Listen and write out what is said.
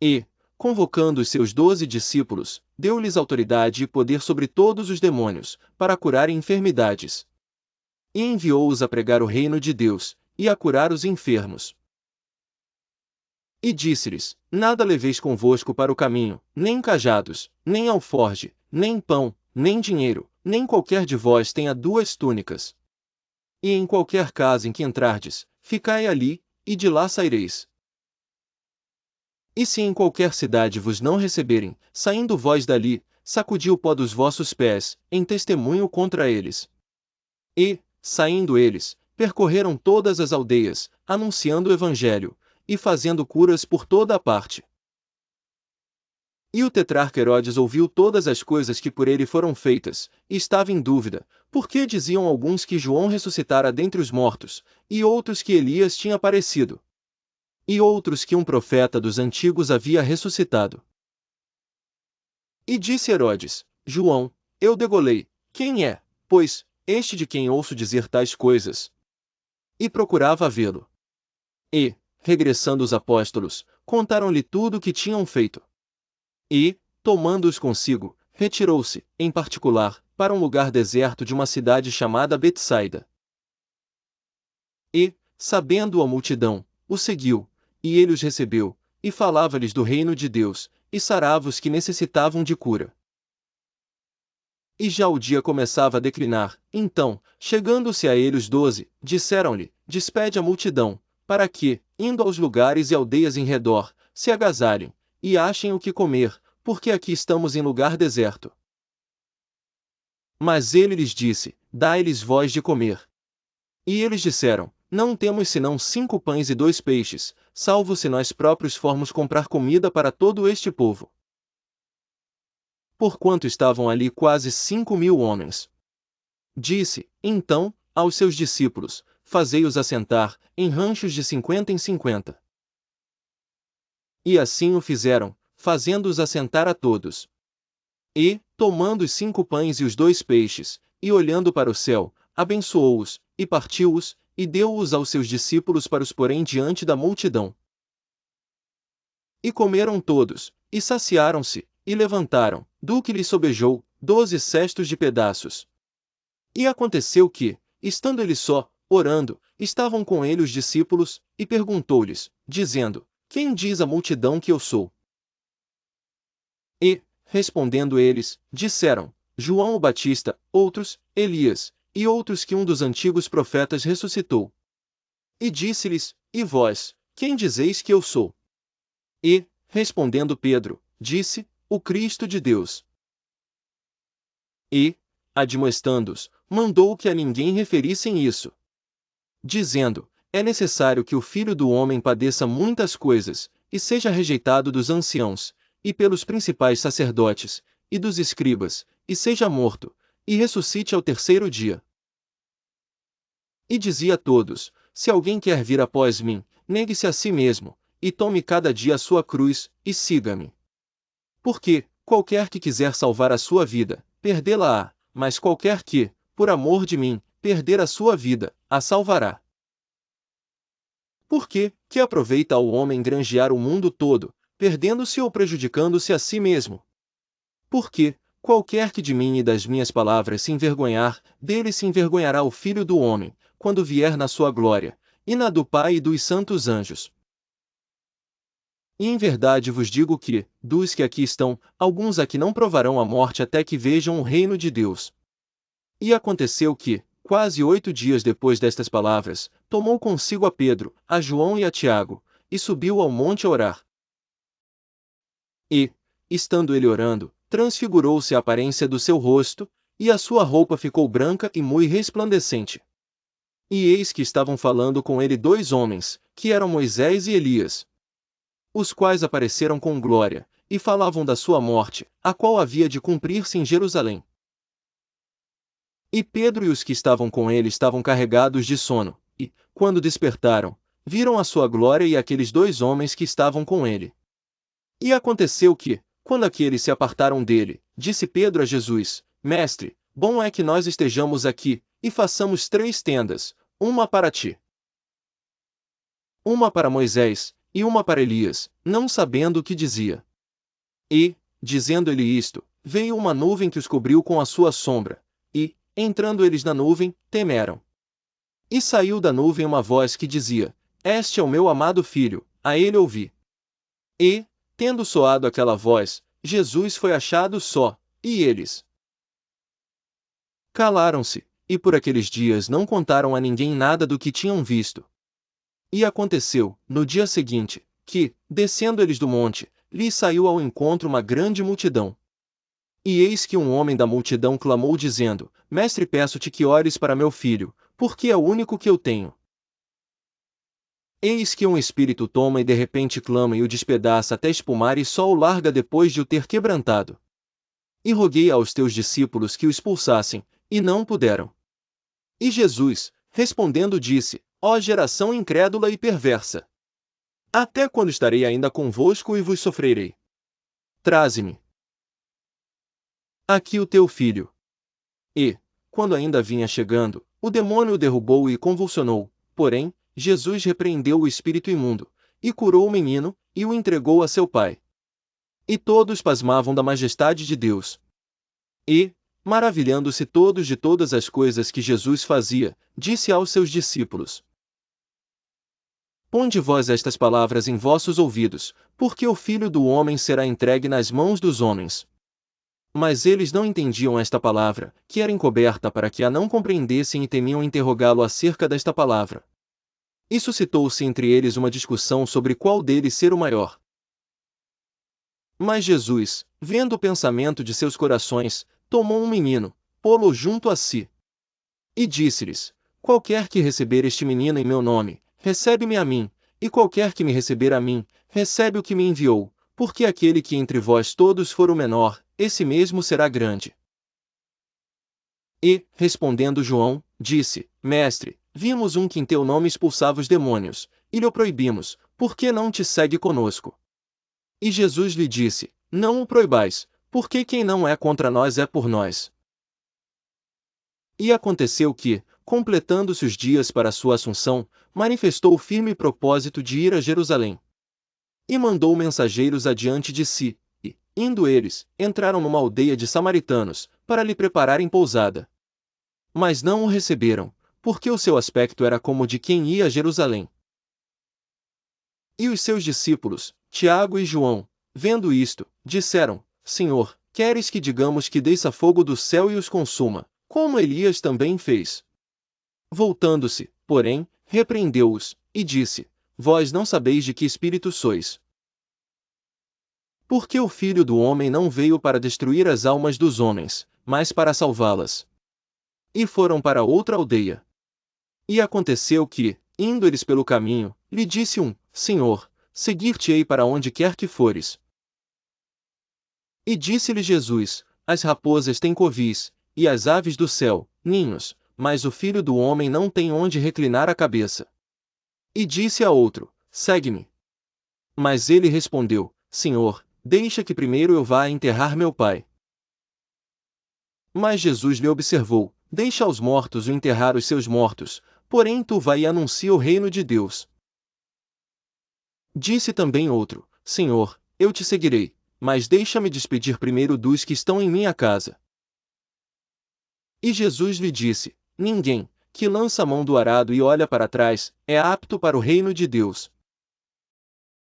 E, convocando os seus 12 discípulos, deu-lhes autoridade e poder sobre todos os demônios, para curarem enfermidades. E enviou-os a pregar o reino de Deus, e a curar os enfermos. E disse-lhes: Nada leveis convosco para o caminho, nem cajados, nem alforge, nem pão, nem dinheiro, nem qualquer de vós tenha 2 túnicas. E em qualquer casa em que entrardes, ficai ali, e de lá saireis. E se em qualquer cidade vos não receberem, saindo vós dali, sacudi o pó dos vossos pés, em testemunho contra eles. E, saindo eles, percorreram todas as aldeias, anunciando o evangelho, e fazendo curas por toda a parte. E o tetrarca Herodes ouviu todas as coisas que por ele foram feitas, e estava em dúvida, porque diziam alguns que João ressuscitara dentre os mortos, e outros que Elias tinha aparecido. E outros que um profeta dos antigos havia ressuscitado. E disse Herodes: João, eu degolei, quem é, pois, este de quem ouço dizer tais coisas? E procurava vê-lo. E, regressando os apóstolos, contaram-lhe tudo o que tinham feito. E, tomando-os consigo, retirou-se, em particular, para um lugar deserto de uma cidade chamada Betsaida. E, sabendo a multidão, o seguiu, e ele os recebeu, e falava-lhes do reino de Deus, e sarava os que necessitavam de cura. E já o dia começava a declinar, então, chegando-se a ele os 12, disseram-lhe: Despede a multidão, para que, indo aos lugares e aldeias em redor, se agasalhem, e achem o que comer, porque aqui estamos em lugar deserto. Mas ele lhes disse: Dai-lhes vós de comer. E eles disseram: Não temos senão 5 pães e 2 peixes, salvo se nós próprios formos comprar comida para todo este povo. Porquanto estavam ali quase 5.000 homens. Disse, então, aos seus discípulos: Fazei-os assentar, em ranchos de 50 em 50. E assim o fizeram, fazendo-os assentar a todos. E, tomando os 5 pães e os 2 peixes, e olhando para o céu, abençoou-os, e partiu-os, e deu-os aos seus discípulos para os porem diante da multidão. E comeram todos, e saciaram-se, e levantaram, do que lhes sobejou, 12 cestos de pedaços. E aconteceu que, estando ele só, orando, estavam com ele os discípulos, e perguntou-lhes, dizendo: Quem diz a multidão que eu sou? E, respondendo eles, disseram: João o Batista, outros, Elias, e outros que um dos antigos profetas ressuscitou. E disse-lhes: E vós, quem dizeis que eu sou? E, respondendo Pedro, disse: O Cristo de Deus. E, admoestando-os, mandou que a ninguém referissem isso, dizendo: É necessário que o Filho do Homem padeça muitas coisas, e seja rejeitado dos anciãos, e pelos principais sacerdotes, e dos escribas, e seja morto, e ressuscite ao terceiro dia. E dizia a todos: Se alguém quer vir após mim, negue-se a si mesmo, e tome cada dia a sua cruz, e siga-me. Porque, qualquer que quiser salvar a sua vida, perdê-la-á, mas qualquer que, por amor de mim, perder a sua vida, a salvará. Porque, que aproveita ao homem granjear o mundo todo, perdendo-se ou prejudicando-se a si mesmo? Porque, qualquer que de mim e das minhas palavras se envergonhar, dele se envergonhará o Filho do Homem, quando vier na sua glória, e na do Pai e dos santos anjos. E em verdade vos digo que, dos que aqui estão, alguns aqui não provarão a morte até que vejam o reino de Deus. E aconteceu que, quase 8 dias depois destas palavras, tomou consigo a Pedro, a João e a Tiago, e subiu ao monte a orar. E, estando ele orando, transfigurou-se a aparência do seu rosto, e a sua roupa ficou branca e muito resplandecente. E eis que estavam falando com ele 2 homens, que eram Moisés e Elias, os quais apareceram com glória, e falavam da sua morte, a qual havia de cumprir-se em Jerusalém. E Pedro e os que estavam com ele estavam carregados de sono, e, quando despertaram, viram a sua glória e aqueles 2 homens que estavam com ele. E aconteceu que, quando aqueles se apartaram dele, disse Pedro a Jesus: Mestre, bom é que nós estejamos aqui, e façamos 3 tendas, uma para ti, uma para Moisés, e uma para Elias, não sabendo o que dizia. E, dizendo ele isto, veio uma nuvem que os cobriu com a sua sombra, e, entrando eles na nuvem, temeram. E saiu da nuvem uma voz que dizia: Este é o meu amado filho, a ele ouvi. E, tendo soado aquela voz, Jesus foi achado só, e eles calaram-se, e por aqueles dias não contaram a ninguém nada do que tinham visto. E aconteceu, no dia seguinte, que, descendo eles do monte, lhes saiu ao encontro uma grande multidão. E eis que um homem da multidão clamou dizendo: Mestre, peço-te que ores para meu filho, porque é o único que eu tenho. Eis que um espírito toma e de repente clama e o despedaça até espumar e só o larga depois de o ter quebrantado. E roguei aos teus discípulos que o expulsassem, e não puderam. E Jesus, respondendo, disse: Ó geração incrédula e perversa! Até quando estarei ainda convosco e vos sofrerei? Traze-me aqui o teu filho. E, quando ainda vinha chegando, o demônio o derrubou e convulsionou, porém, Jesus repreendeu o espírito imundo, e curou o menino, e o entregou a seu pai. E todos pasmavam da majestade de Deus. E, maravilhando-se todos de todas as coisas que Jesus fazia, disse aos seus discípulos: Ponde vós estas palavras em vossos ouvidos, porque o Filho do Homem será entregue nas mãos dos homens. Mas eles não entendiam esta palavra, que era encoberta para que a não compreendessem e temiam interrogá-lo acerca desta palavra. E suscitou-se entre eles uma discussão sobre qual deles ser o maior. Mas Jesus, vendo o pensamento de seus corações, tomou um menino, pô-lo junto a si. E disse-lhes: Qualquer que receber este menino em meu nome, recebe-me a mim, e qualquer que me receber a mim, recebe o que me enviou, porque aquele que entre vós todos for o menor, esse mesmo será grande. E, respondendo João, disse: Mestre, vimos um que em teu nome expulsava os demônios, e lhe o proibimos, porque não te segue conosco. E Jesus lhe disse: Não o proibais, porque quem não é contra nós é por nós. E aconteceu que, completando-se os dias para sua assunção, manifestou o firme propósito de ir a Jerusalém. E mandou mensageiros adiante de si, e, indo eles, entraram numa aldeia de samaritanos, para lhe prepararem pousada. Mas não o receberam, porque o seu aspecto era como de quem ia a Jerusalém. E os seus discípulos, Tiago e João, vendo isto, disseram: Senhor, queres que digamos que desça fogo do céu e os consuma, como Elias também fez? Voltando-se, porém, repreendeu-os, e disse: Vós não sabeis de que espírito sois. Porque o Filho do Homem não veio para destruir as almas dos homens, mas para salvá-las. E foram para outra aldeia. E aconteceu que, indo eles pelo caminho, lhe disse um: Senhor, seguir-te-ei para onde quer que fores. E disse-lhe Jesus: As raposas têm covis, e as aves do céu, ninhos, mas o Filho do Homem não tem onde reclinar a cabeça. E disse a outro: Segue-me. Mas ele respondeu: Senhor, deixa que primeiro eu vá enterrar meu pai. Mas Jesus lhe observou: Deixa aos mortos o enterrar os seus mortos, porém tu vai e anuncia o reino de Deus. Disse também outro: Senhor, eu te seguirei, mas deixa-me despedir primeiro dos que estão em minha casa. E Jesus lhe disse: Ninguém, que lança a mão do arado e olha para trás, é apto para o reino de Deus.